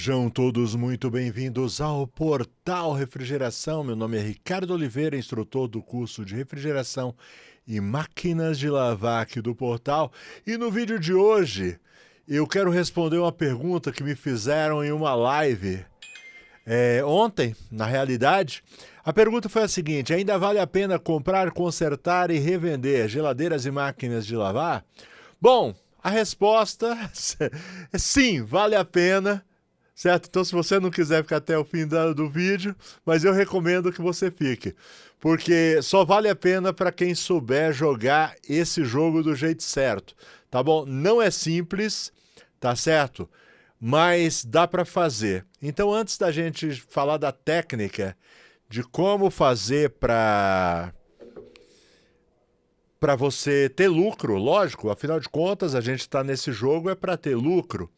Sejam todos muito bem-vindos ao Portal Refrigeração. Meu nome é Ricardo Oliveira, instrutor do curso de refrigeração e máquinas de lavar aqui do Portal. E no vídeo de hoje, eu quero responder uma pergunta que me fizeram em uma live ontem, na realidade. A pergunta foi a seguinte: ainda vale a pena comprar, consertar e revender geladeiras e máquinas de lavar? Bom, a resposta é sim, vale a pena. Certo? Então, se você não quiser ficar até o fim do vídeo, mas eu recomendo que você fique, porque só vale a pena para quem souber jogar esse jogo do jeito certo, tá bom? Não é simples, tá certo? Mas dá para fazer. Então, antes da gente falar da técnica de como fazer para você ter lucro, lógico, afinal de contas, a gente está nesse jogo é para ter lucro.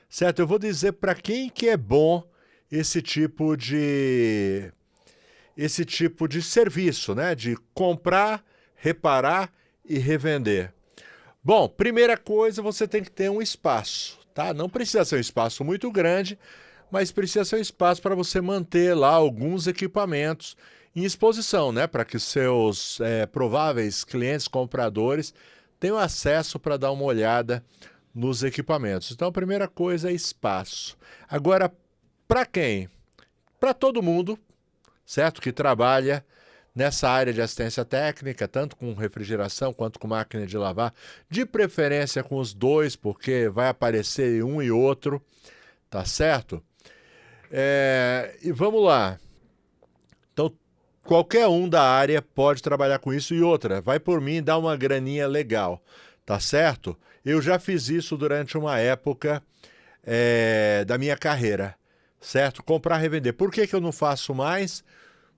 Certo, eu vou dizer para quem que é bom esse tipo de serviço, né? De comprar, reparar e revender. Bom, primeira coisa, você tem que ter um espaço, tá? Não precisa ser um espaço muito grande, mas precisa ser um espaço para você manter lá alguns equipamentos em exposição, né? Para que seus prováveis clientes compradores tenham acesso para dar uma olhada nos equipamentos. Então, a primeira coisa é espaço. Agora, para quem? Para todo mundo, certo? Que trabalha nessa área de assistência técnica, tanto com refrigeração quanto com máquina de lavar, de preferência com os dois, porque vai aparecer um e outro, tá certo? E vamos lá. Então, qualquer um da área pode trabalhar com isso. E outra, vai por mim dar uma graninha legal, tá certo? Eu já fiz isso durante uma época da minha carreira, certo? Comprar, revender. Por que eu não faço mais?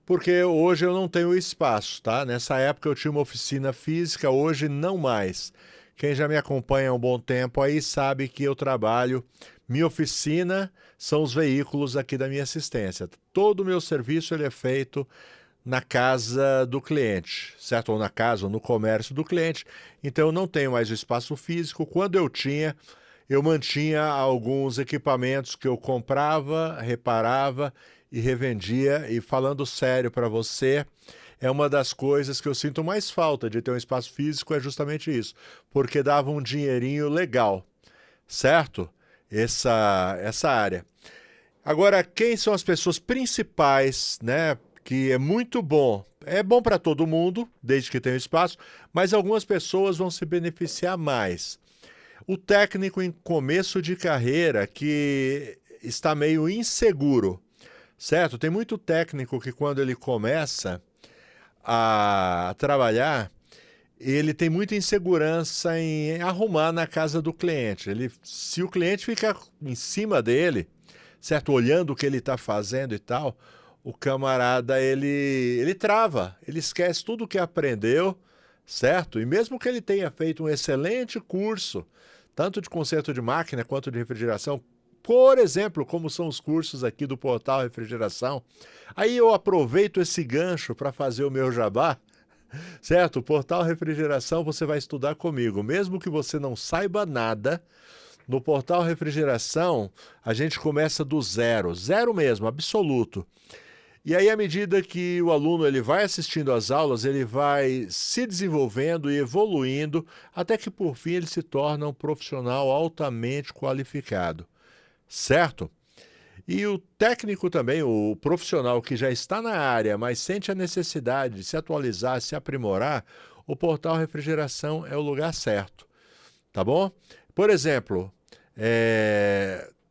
Porque hoje eu não tenho espaço, tá? Nessa época eu tinha uma oficina física, hoje não mais. Quem já me acompanha há um bom tempo aí sabe que eu trabalho. Minha oficina são os veículos aqui da minha assistência. Todo o meu serviço ele é feito na casa do cliente, certo? Ou na casa, ou no comércio do cliente. Então eu não tenho mais o espaço físico. Quando eu tinha, eu mantinha alguns equipamentos que eu comprava, reparava e revendia. E falando sério para você, é uma das coisas que eu sinto mais falta de ter um espaço físico, é justamente isso, porque dava um dinheirinho legal, certo? Essa área. Agora, quem são as pessoas principais, né? Que é muito bom. É bom para todo mundo, desde que tenha espaço, mas algumas pessoas vão se beneficiar mais. O técnico em começo de carreira que está meio inseguro, certo? Tem muito técnico que quando ele começa a trabalhar, ele tem muita insegurança em arrumar na casa do cliente. Se o cliente ficar em cima dele, certo? Olhando o que ele está fazendo e tal, o camarada, ele trava, ele esquece tudo o que aprendeu, certo? E mesmo que ele tenha feito um excelente curso, tanto de conserto de máquina quanto de refrigeração, por exemplo, como são os cursos aqui do Portal Refrigeração, aí eu aproveito esse gancho para fazer o meu jabá, certo? O Portal Refrigeração você vai estudar comigo, mesmo que você não saiba nada. No Portal Refrigeração, a gente começa do zero, zero mesmo, absoluto. E aí, à medida que o aluno ele vai assistindo às aulas, ele vai se desenvolvendo e evoluindo, até que, por fim, ele se torna um profissional altamente qualificado, certo? E o técnico também, o profissional que já está na área, mas sente a necessidade de se atualizar, se aprimorar, o Portal Refrigeração é o lugar certo, tá bom? Por exemplo,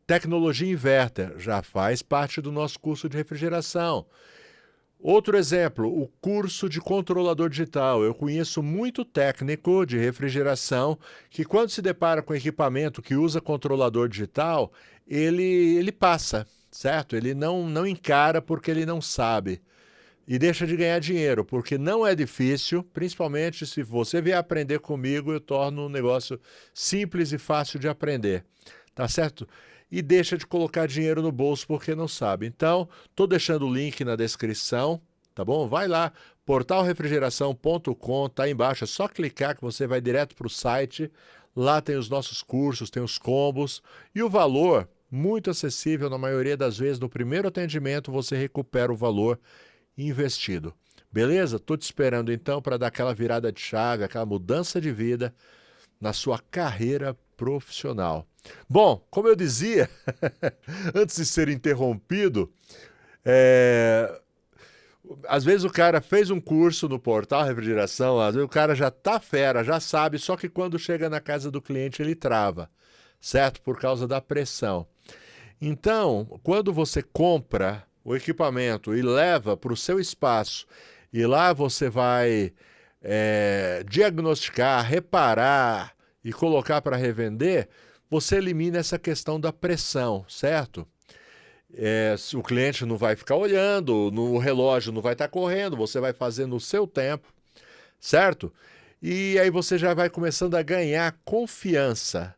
tecnologia inverter já faz parte do nosso curso de refrigeração. Outro exemplo, o curso de controlador digital. Eu conheço muito técnico de refrigeração que quando se depara com equipamento que usa controlador digital, ele passa, certo? Ele não encara porque ele não sabe. E deixa de ganhar dinheiro, porque não é difícil, principalmente se você vier aprender comigo, eu torno um negócio simples e fácil de aprender, tá certo? E deixa de colocar dinheiro no bolso porque não sabe. Então, estou deixando o link na descrição, tá bom? Vai lá, portalrefrigeração.com, tá aí embaixo, é só clicar que você vai direto para o site. Lá tem os nossos cursos, tem os combos, e o valor muito acessível. Na maioria das vezes, no primeiro atendimento, você recupera o valor investido. Beleza? Tô te esperando então para dar aquela virada de chave, aquela mudança de vida na sua carreira profissional. Bom, como eu dizia, antes de ser interrompido, às vezes o cara fez um curso no portal refrigeração, às vezes o cara já tá fera, já sabe, só que quando chega na casa do cliente ele trava, certo? Por causa da pressão. Então, quando você compra o equipamento e leva para o seu espaço, e lá você vai diagnosticar, reparar e colocar para revender, você elimina essa questão da pressão, certo? O cliente não vai ficar olhando, o relógio não vai estar correndo, você vai fazer no seu tempo, certo? E aí você já vai começando a ganhar confiança,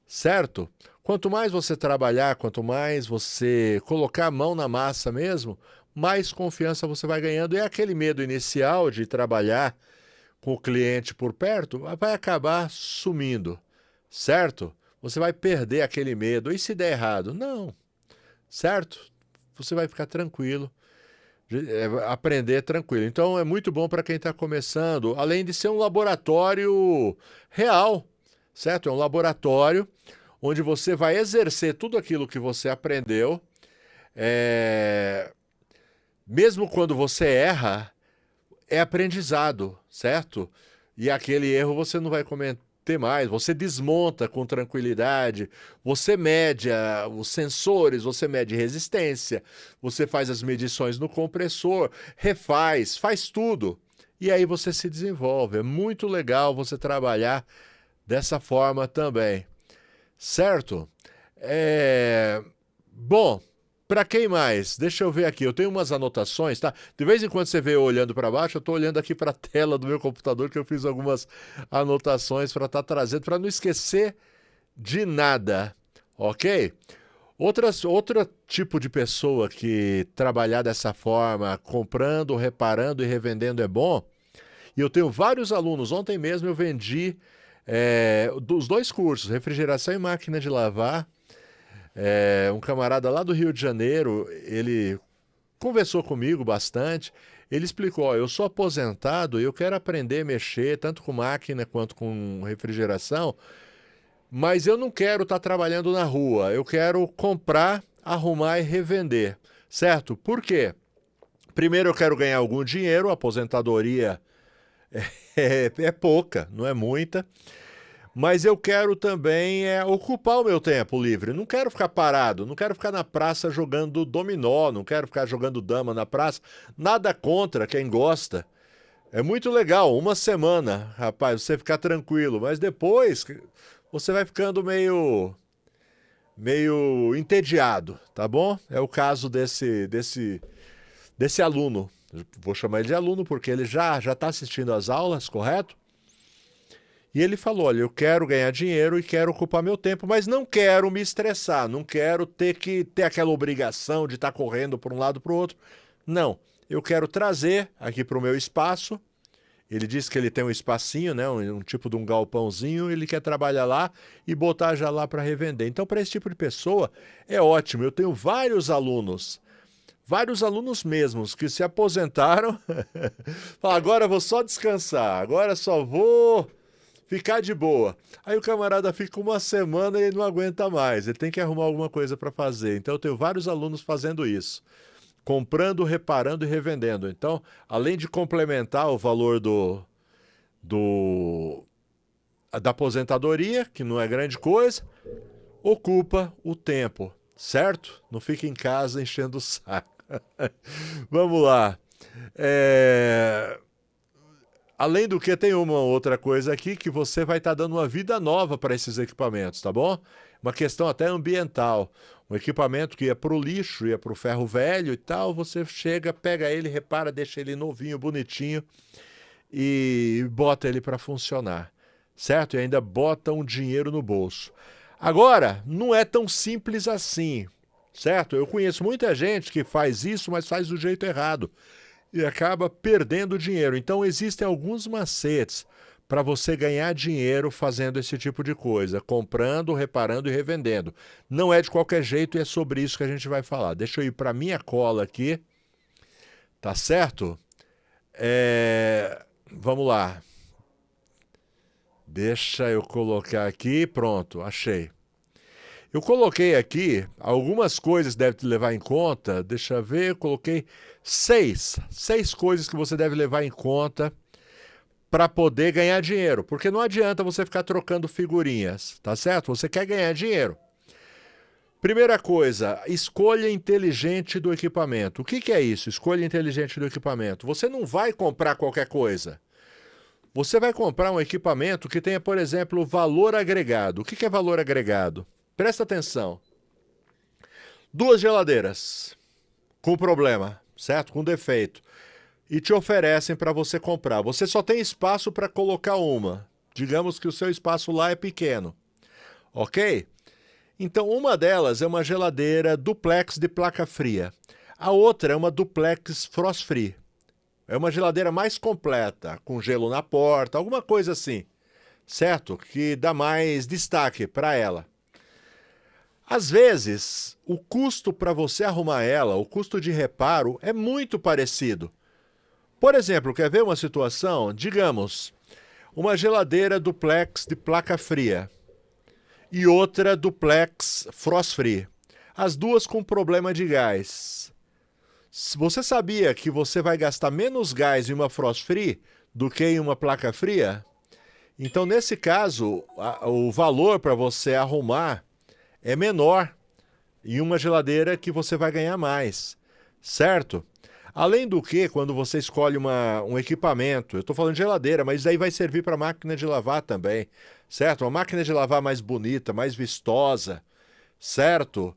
certo? Quanto mais você trabalhar, quanto mais você colocar a mão na massa mesmo, mais confiança você vai ganhando. E aquele medo inicial de trabalhar com o cliente por perto vai acabar sumindo, certo? Você vai perder aquele medo. E se der errado? Não, certo? Você vai ficar tranquilo, aprender tranquilo. Então é muito bom para quem está começando, além de ser um laboratório real, certo? É um laboratório onde você vai exercer tudo aquilo que você aprendeu, mesmo quando você erra, é aprendizado, certo? E aquele erro você não vai cometer mais, você desmonta com tranquilidade, você mede os sensores, você mede resistência, você faz as medições no compressor, refaz, faz tudo. E aí você se desenvolve. É muito legal você trabalhar dessa forma também. Certo? Bom, para quem mais? Deixa eu ver aqui. Eu tenho umas anotações, tá? De vez em quando você vê eu olhando para baixo, eu estou olhando aqui para a tela do meu computador, que eu fiz algumas anotações para estar trazendo, para não esquecer de nada, ok? Outro tipo de pessoa que trabalhar dessa forma, comprando, reparando e revendendo é bom. E eu tenho vários alunos. Ontem mesmo eu vendi dos dois cursos, refrigeração e máquina de lavar. Um camarada lá do Rio de Janeiro, ele conversou comigo bastante. Ele explicou: ó, eu sou aposentado e eu quero aprender a mexer tanto com máquina quanto com refrigeração, mas eu não quero estar trabalhando na rua, eu quero comprar, arrumar e revender, certo? Por quê? Primeiro eu quero ganhar algum dinheiro, a aposentadoria é pouca, não é muita. Mas eu quero também ocupar o meu tempo livre. Não quero ficar parado, não quero ficar na praça jogando dominó, não quero ficar jogando dama na praça. Nada contra quem gosta. É muito legal, uma semana, rapaz, você ficar tranquilo. Mas depois você vai ficando meio entediado, tá bom? É o caso desse aluno. Vou chamar ele de aluno porque ele já está assistindo às aulas, correto? E ele falou: olha, eu quero ganhar dinheiro e quero ocupar meu tempo, mas não quero me estressar, não quero ter que ter aquela obrigação de estar correndo para um lado para o outro. Não, eu quero trazer aqui para o meu espaço. Ele disse que ele tem um espacinho, né, um tipo de um galpãozinho, ele quer trabalhar lá e botar já lá para revender. Então, para esse tipo de pessoa, é ótimo. Eu tenho vários alunos mesmos que se aposentaram, falam: agora eu vou só descansar, agora só vou ficar de boa. Aí o camarada fica uma semana e ele não aguenta mais, ele tem que arrumar alguma coisa para fazer. Então eu tenho vários alunos fazendo isso, comprando, reparando e revendendo. Então, além de complementar o valor da aposentadoria, que não é grande coisa, ocupa o tempo, certo? Não fica em casa enchendo o saco. Vamos lá. Além do que, tem uma outra coisa aqui que você vai estar dando uma vida nova para esses equipamentos, tá bom? Uma questão até ambiental. Um equipamento que ia para o lixo, ia para o ferro velho e tal, você chega, pega ele, repara, deixa ele novinho, bonitinho e bota ele para funcionar, certo? E ainda bota um dinheiro no bolso. Agora, não é tão simples assim, certo? Eu conheço muita gente que faz isso, mas faz do jeito errado e acaba perdendo dinheiro. Então existem alguns macetes para você ganhar dinheiro fazendo esse tipo de coisa, comprando, reparando e revendendo. Não é de qualquer jeito e é sobre isso que a gente vai falar. Deixa eu ir para minha cola aqui, tá certo? Vamos lá. Deixa eu colocar aqui, pronto, achei. Eu coloquei aqui algumas coisas que deve te levar em conta. Deixa eu ver, eu coloquei seis coisas que você deve levar em conta para poder ganhar dinheiro. Porque não adianta você ficar trocando figurinhas, tá certo? Você quer ganhar dinheiro. Primeira coisa, escolha inteligente do equipamento. O que é isso? Escolha inteligente do equipamento. Você não vai comprar qualquer coisa. Você vai comprar um equipamento que tenha, por exemplo, valor agregado. O que é valor agregado? Presta atenção. 2 geladeiras com problema, certo? Com defeito. E te oferecem para você comprar. Você só tem espaço para colocar uma. Digamos que o seu espaço lá é pequeno. Ok? Então, uma delas é uma geladeira duplex de placa fria. A outra é uma duplex frost free. É uma geladeira mais completa, com gelo na porta, alguma coisa assim, certo? Que dá mais destaque para ela. Às vezes, o custo para você arrumar ela, o custo de reparo, é muito parecido. Por exemplo, quer ver uma situação? Digamos, uma geladeira duplex de placa fria e outra duplex frost free. As duas com problema de gás. Você sabia que você vai gastar menos gás em uma frost free do que em uma placa fria? Então, nesse caso, o valor para você arrumar é menor em uma geladeira que você vai ganhar mais, certo? Além do que, quando você escolhe um equipamento, eu estou falando de geladeira, mas aí vai servir para máquina de lavar também, certo? Uma máquina de lavar mais bonita, mais vistosa, certo?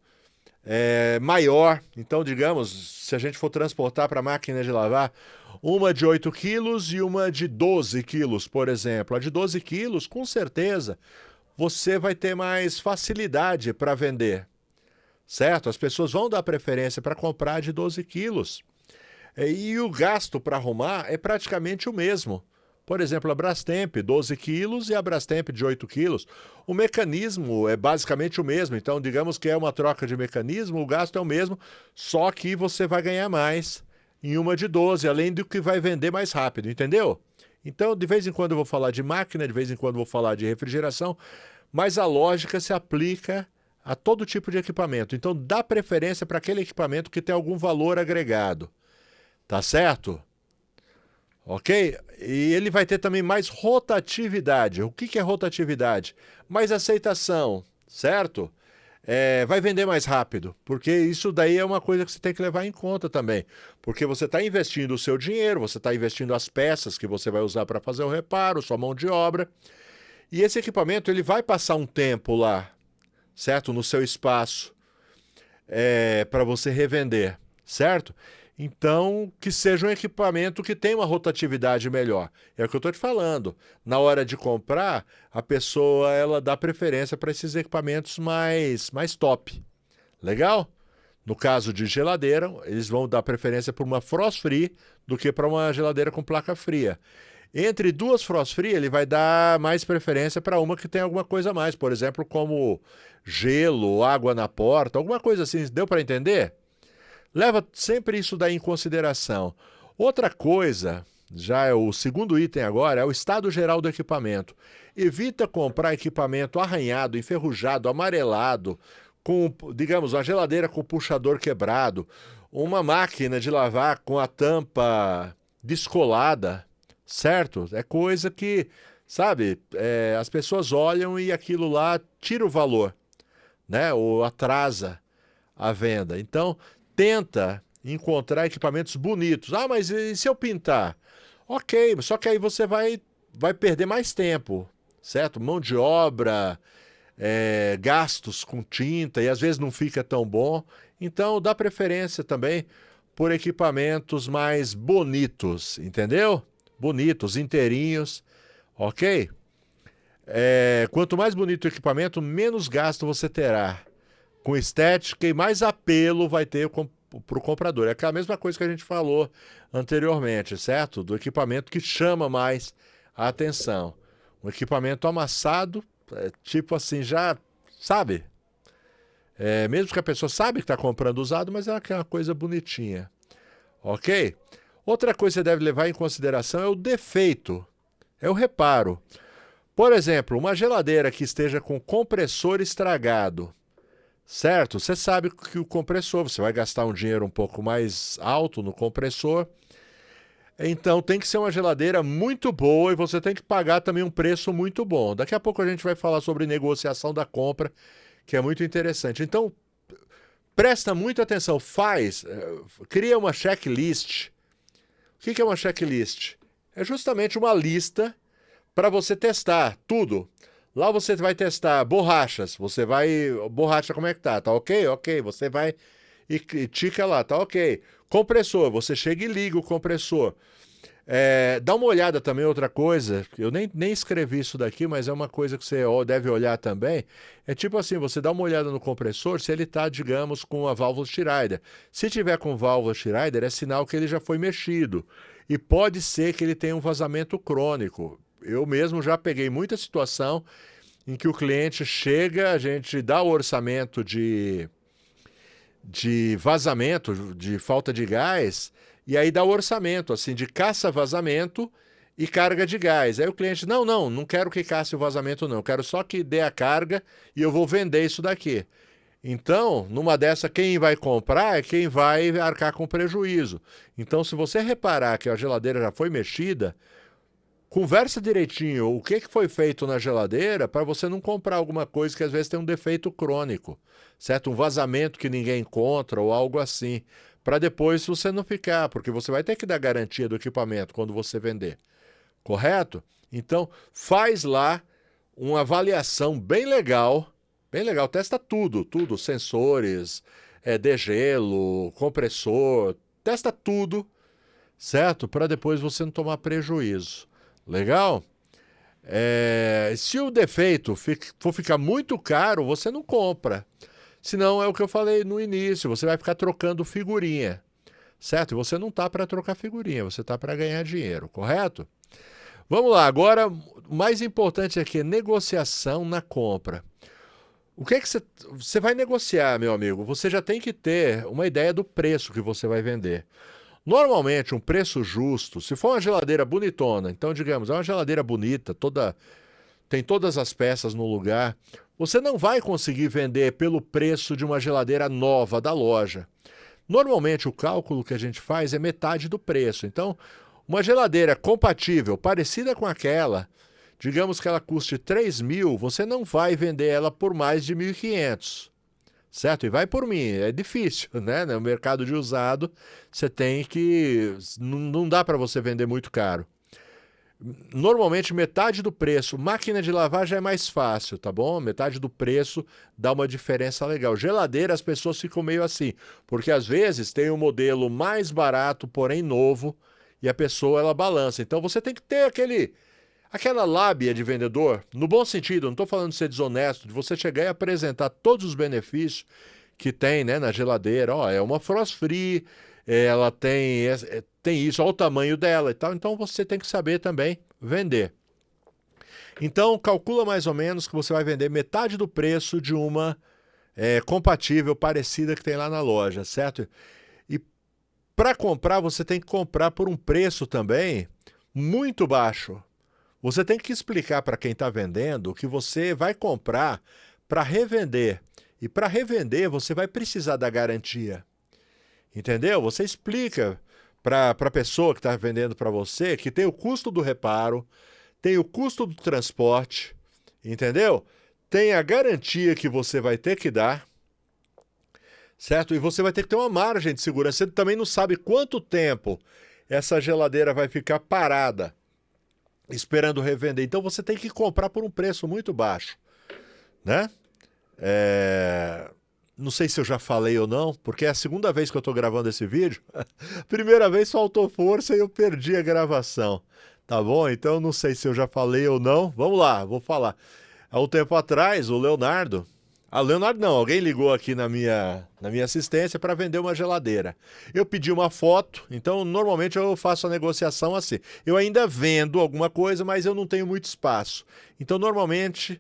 Maior. Então, digamos, se a gente for transportar para a máquina de lavar, uma de 8 quilos e uma de 12 quilos, por exemplo. A de 12 quilos, com certeza, você vai ter mais facilidade para vender, certo? As pessoas vão dar preferência para comprar de 12 quilos. E o gasto para arrumar é praticamente o mesmo. Por exemplo, a Brastemp, 12 quilos e a Brastemp de 8 quilos. O mecanismo é basicamente o mesmo. Então, digamos que é uma troca de mecanismo, o gasto é o mesmo, só que você vai ganhar mais em uma de 12, além do que vai vender mais rápido, entendeu? Então, de vez em quando eu vou falar de máquina, de vez em quando eu vou falar de refrigeração, mas a lógica se aplica a todo tipo de equipamento. Então, dá preferência para aquele equipamento que tem algum valor agregado. Tá certo? Ok? E ele vai ter também mais rotatividade. O que é rotatividade? Mais aceitação, certo? Vai vender mais rápido, porque isso daí é uma coisa que você tem que levar em conta também. Porque você está investindo o seu dinheiro, você está investindo as peças que você vai usar para fazer o reparo, sua mão de obra. E esse equipamento ele vai passar um tempo lá, certo? No seu espaço, para você revender, certo? Então, que seja um equipamento que tenha uma rotatividade melhor. É o que eu estou te falando. Na hora de comprar, a pessoa ela dá preferência para esses equipamentos mais top. Legal? No caso de geladeira, eles vão dar preferência por uma frost free do que para uma geladeira com placa fria. Entre duas frost free, ele vai dar mais preferência para uma que tem alguma coisa a mais. Por exemplo, como gelo, água na porta, alguma coisa assim. Deu para entender? Leva sempre isso daí em consideração. Outra coisa, já é o segundo item agora, é o estado geral do equipamento. Evita comprar equipamento arranhado, enferrujado, amarelado, com, digamos, uma geladeira com puxador quebrado, uma máquina de lavar com a tampa descolada, certo? É coisa que, sabe, as pessoas olham e aquilo lá tira o valor, né? Ou atrasa a venda. Então, tenta encontrar equipamentos bonitos. Ah, mas e se eu pintar? Ok, só que aí você vai perder mais tempo, certo? Mão de obra, gastos com tinta e às vezes não fica tão bom. Então dá preferência também por equipamentos mais bonitos, entendeu? Bonitos, inteirinhos, ok? Quanto mais bonito o equipamento, menos gasto você terá com estética e mais apelo vai ter para o comprador. É aquela mesma coisa que a gente falou anteriormente, certo? Do equipamento que chama mais a atenção. Um equipamento amassado, tipo assim, já, sabe? Mesmo que a pessoa sabe que está comprando usado, mas ela quer uma coisa bonitinha. Ok? Outra coisa que você deve levar em consideração é o defeito, é o reparo. Por exemplo, uma geladeira que esteja com compressor estragado, certo? Você sabe que o compressor, você vai gastar um dinheiro um pouco mais alto no compressor, então tem que ser uma geladeira muito boa e você tem que pagar também um preço muito bom. Daqui a pouco a gente vai falar sobre negociação da compra, que é muito interessante. Então, presta muita atenção, cria uma checklist. O que é uma checklist? É justamente uma lista para você testar tudo. Lá você vai testar borrachas, borracha como é que tá? Tá ok? Ok, você vai e tica lá, tá ok. Compressor, você chega e liga o compressor. Dá uma olhada também, outra coisa, eu nem escrevi isso daqui, mas é uma coisa que você deve olhar também. É tipo assim, você dá uma olhada no compressor se ele está, digamos, com a válvula Schrader. Se tiver com válvula Schrader, é sinal que ele já foi mexido. E pode ser que ele tenha um vazamento crônico. Eu mesmo já peguei muita situação em que o cliente chega, a gente dá o orçamento de vazamento, de falta de gás, e aí dá o orçamento, assim, de caça-vazamento e carga de gás. Aí o cliente, não quero que caça o vazamento não, quero só que dê a carga e eu vou vender isso daqui. Então, numa dessa, quem vai comprar é quem vai arcar com prejuízo. Então, se você reparar que a geladeira já foi mexida, conversa direitinho o que foi feito na geladeira para você não comprar alguma coisa que às vezes tem um defeito crônico, certo? Um vazamento que ninguém encontra ou algo assim, para depois você não ficar, porque você vai ter que dar garantia do equipamento quando você vender, correto? Então, faz lá uma avaliação bem legal, testa tudo, sensores, degelo, compressor, testa tudo, certo? Para depois você não tomar prejuízo. Legal? Se o defeito for ficar muito caro, você não compra. Senão é o que eu falei no início, você vai ficar trocando figurinha, certo? E você não está para trocar figurinha, você está para ganhar dinheiro, correto? Vamos lá, agora o mais importante aqui é negociação na compra. O que é que você vai negociar, meu amigo? Você já tem que ter uma ideia do preço que você vai vender. Normalmente, um preço justo, se for uma geladeira bonitona, então, digamos, é uma geladeira bonita, tem todas as peças no lugar, você não vai conseguir vender pelo preço de uma geladeira nova da loja. Normalmente, o cálculo que a gente faz é metade do preço. Então, uma geladeira compatível, parecida com aquela, digamos que ela custe 3.000, você não vai vender ela por mais de 1.500. Certo? E vai por mim, é difícil, né? No mercado de usado, você tem que... Não dá para você vender muito caro. Normalmente, metade do preço. Máquina de lavar já é mais fácil, tá bom? Metade do preço dá uma diferença legal. Geladeira, as pessoas ficam meio assim, porque às vezes tem um modelo mais barato, porém novo, e a pessoa, ela balança. Então, você tem que ter aquela lábia de vendedor, no bom sentido, não estou falando de ser desonesto, de você chegar e apresentar todos os benefícios que tem, né, na geladeira. É uma frost free, ela tem isso, olha o tamanho dela e tal. Então você tem que saber também vender. Então calcula mais ou menos que você vai vender metade do preço de uma compatível, parecida que tem lá na loja, certo? E para comprar, você tem que comprar por um preço também muito baixo. Você tem que explicar para quem está vendendo que você vai comprar para revender. E para revender, você vai precisar da garantia. Entendeu? Você explica para a pessoa que está vendendo para você que tem o custo do reparo, tem o custo do transporte, entendeu? Tem a garantia que você vai ter que dar, certo? E você vai ter que ter uma margem de segurança. Você também não sabe quanto tempo essa geladeira vai ficar parada esperando revender. Então você tem que comprar por um preço muito baixo, né? Não sei se eu já falei ou não, porque é a segunda vez que eu estou gravando esse vídeo. Primeira vez faltou força e eu perdi a gravação, tá bom? Então não sei se eu já falei ou não. Vamos lá, vou falar. Há um tempo atrás, o Leonardo, A Leonardo não, alguém ligou aqui na minha assistência para vender uma geladeira. Eu pedi uma foto, então normalmente eu faço a negociação assim. Eu ainda vendo alguma coisa, mas eu não tenho muito espaço. Então normalmente,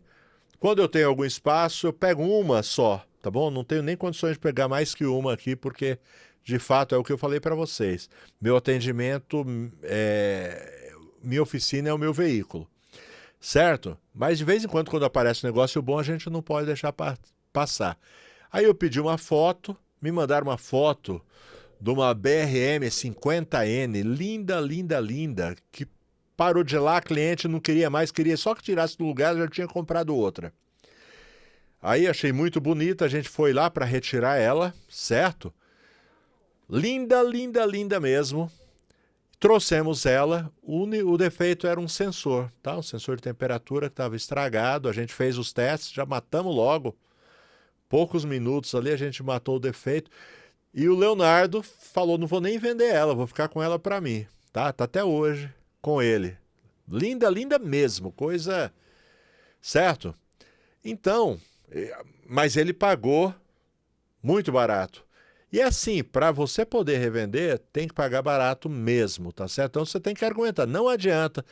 quando eu tenho algum espaço, eu pego uma só, tá bom? Não tenho nem condições de pegar mais que uma aqui, porque de fato é o que eu falei para vocês. Meu atendimento, minha oficina é o meu veículo. Certo? Mas de vez em quando, quando aparece um negócio bom, a gente não pode deixar passar. Aí eu pedi uma foto, me mandaram uma foto de uma BRM 50N, linda, linda, linda, que parou de lá, a cliente não queria mais, queria só que tirasse do lugar, já tinha comprado outra. Aí achei muito bonita, a gente foi lá para retirar ela, certo? Linda, linda, linda mesmo. Trouxemos ela, o defeito era um sensor, tá? Um sensor de temperatura que estava estragado, a gente fez os testes, já matamos logo, poucos minutos ali a gente matou o defeito, e o Leonardo falou, não vou nem vender ela, vou ficar com ela para mim, tá? Tá até hoje com ele. Linda, linda mesmo, coisa... Certo? Então, mas ele pagou muito barato. E assim, para você poder revender, tem que pagar barato mesmo, tá certo? Então você tem que argumentar. Não adianta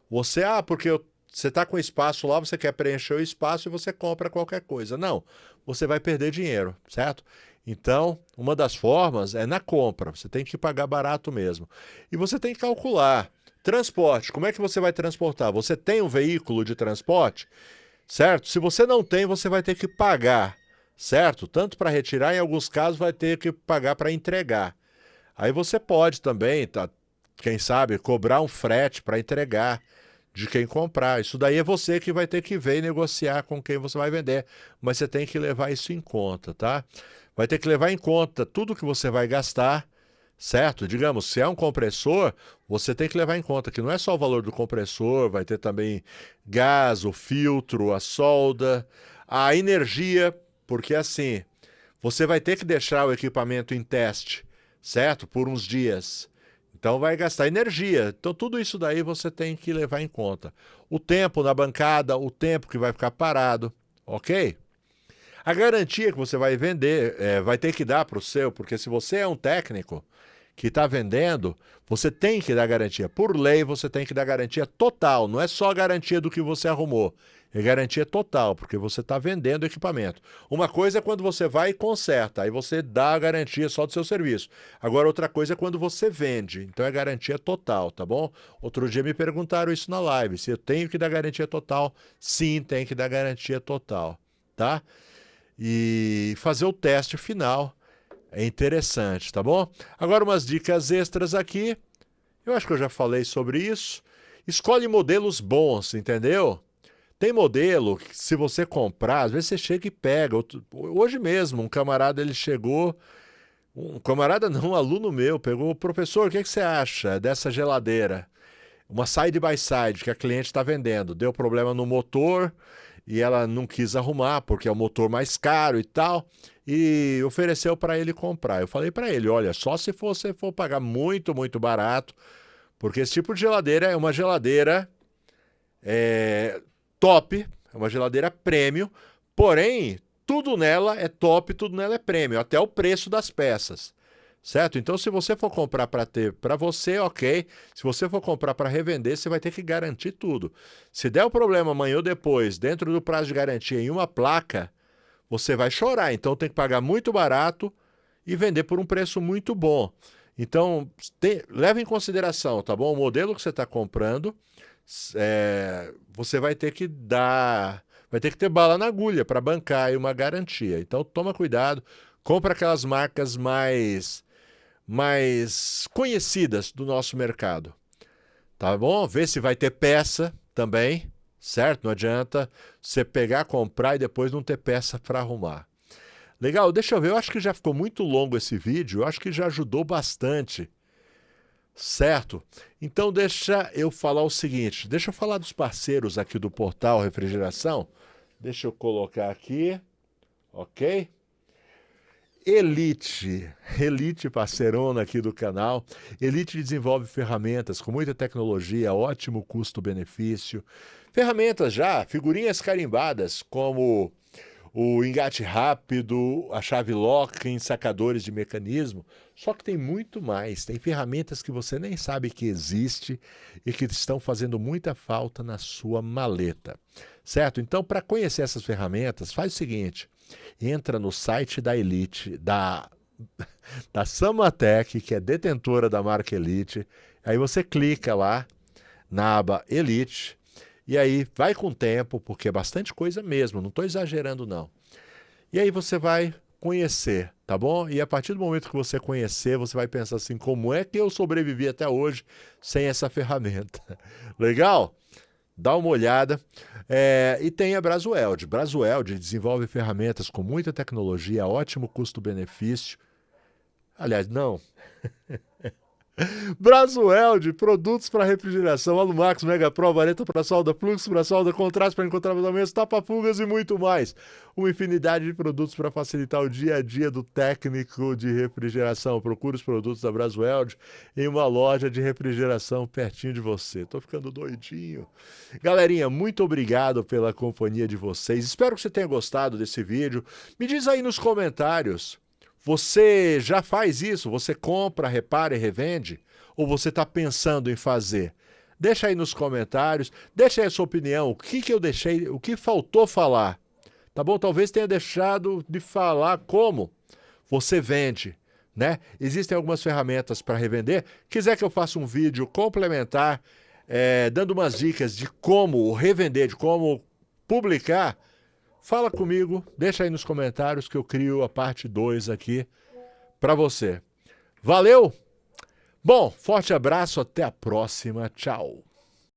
você, porque você está com espaço lá, você quer preencher o espaço e você compra qualquer coisa. Não, você vai perder dinheiro, certo? Então, uma das formas é na compra. Você tem que pagar barato mesmo. E você tem que calcular. Transporte, como é que você vai transportar? Você tem um veículo de transporte? Certo? Se você não tem, você vai ter que pagar. Certo? Tanto para retirar, em alguns casos vai ter que pagar para entregar. Aí você pode também, quem sabe, cobrar um frete para entregar de quem comprar. Isso daí é você que vai ter que ver e negociar com quem você vai vender. Mas você tem que levar isso em conta, tá? Vai ter que levar em conta tudo que você vai gastar, certo? Digamos, se é um compressor, você tem que levar em conta que não é só o valor do compressor, vai ter também gás, o filtro, a solda, a energia. Porque assim, você vai ter que deixar o equipamento em teste, certo? Por uns dias. Então vai gastar energia. Então tudo isso daí você tem que levar em conta. O tempo na bancada, o tempo que vai ficar parado, ok? A garantia que você vai vender, vai ter que dar para o seu, porque se você é um técnico que está vendendo, você tem que dar garantia. Por lei, você tem que dar garantia total. Não é só garantia do que você arrumou. É garantia total, porque você está vendendo equipamento. Uma coisa é quando você vai e conserta, aí você dá a garantia só do seu serviço. Agora, outra coisa é quando você vende, então é garantia total, tá bom? Outro dia me perguntaram isso na live, se eu tenho que dar garantia total. Sim, tem que dar garantia total, tá? E fazer o teste final é interessante, tá bom? Agora umas dicas extras aqui, eu acho que eu já falei sobre isso. Escolhe modelos bons, entendeu? Tem modelo que se você comprar, às vezes você chega e pega. Hoje mesmo, um camarada ele chegou, um camarada não, um aluno meu, pegou, professor, o que você acha dessa geladeira? Uma side by side que a cliente está vendendo. Deu problema no motor e ela não quis arrumar porque é o motor mais caro e tal. E ofereceu para ele comprar. Eu falei para ele, olha, só se você for pagar muito, muito barato, porque esse tipo de geladeira é uma geladeira... top, é uma geladeira premium, porém, tudo nela é top, tudo nela é premium, até o preço das peças, certo? Então, se você for comprar para ter para você, ok. Se você for comprar para revender, você vai ter que garantir tudo. Se der o problema amanhã ou depois, dentro do prazo de garantia em uma placa, você vai chorar. Então, tem que pagar muito barato e vender por um preço muito bom. Então, leve em consideração, tá bom? O modelo que você está comprando, você vai ter que ter bala na agulha para bancar aí uma garantia. Então toma cuidado, compra aquelas marcas mais conhecidas do nosso mercado, tá bom? Vê se vai ter peça também, certo? Não adianta você pegar, comprar e depois não ter peça para arrumar. Legal, deixa eu ver, eu acho que já ficou muito longo esse vídeo, eu acho que já ajudou bastante. Certo? Então deixa eu falar o seguinte, deixa eu falar dos parceiros aqui do Portal Refrigeração. Deixa eu colocar aqui, ok? Elite parceirona aqui do canal. Elite desenvolve ferramentas com muita tecnologia, ótimo custo-benefício. Ferramentas já, figurinhas carimbadas, como o engate rápido, a chave locking, sacadores de mecanismo. Só que tem muito mais, tem ferramentas que você nem sabe que existe e que estão fazendo muita falta na sua maleta, certo? Então, para conhecer essas ferramentas, faz o seguinte, entra no site da Elite, da Samatec, que é detentora da marca Elite, aí você clica lá na aba Elite, e aí vai com o tempo, porque é bastante coisa mesmo, não estou exagerando não. E aí você vai conhecer, tá bom? E a partir do momento que você conhecer, você vai pensar assim, como é que eu sobrevivi até hoje sem essa ferramenta? Legal? Dá uma olhada. E tem a Brasweld. Brasweld desenvolve ferramentas com muita tecnologia, ótimo custo-benefício. Aliás, não. Brasweld, produtos para refrigeração, Alumax, Mega Pro, vareta para solda, fluxo para solda, contraste para encontrar vazamentos, tapa-fugas e muito mais. Uma infinidade de produtos para facilitar o dia a dia do técnico de refrigeração. Procure os produtos da Brasweld em uma loja de refrigeração pertinho de você. Tô ficando doidinho. Galerinha, muito obrigado pela companhia de vocês. Espero que você tenha gostado desse vídeo. Me diz aí nos comentários. Você já faz isso? Você compra, repara e revende? Ou você está pensando em fazer? Deixa aí nos comentários, deixa aí a sua opinião, o que eu deixei, o que faltou falar, tá bom? Talvez tenha deixado de falar como você vende, né? Existem algumas ferramentas para revender. Quiser que eu faça um vídeo complementar, dando umas dicas de como revender, de como publicar, fala comigo, deixa aí nos comentários que eu crio a parte 2 aqui para você. Valeu? Bom, forte abraço, até a próxima, tchau.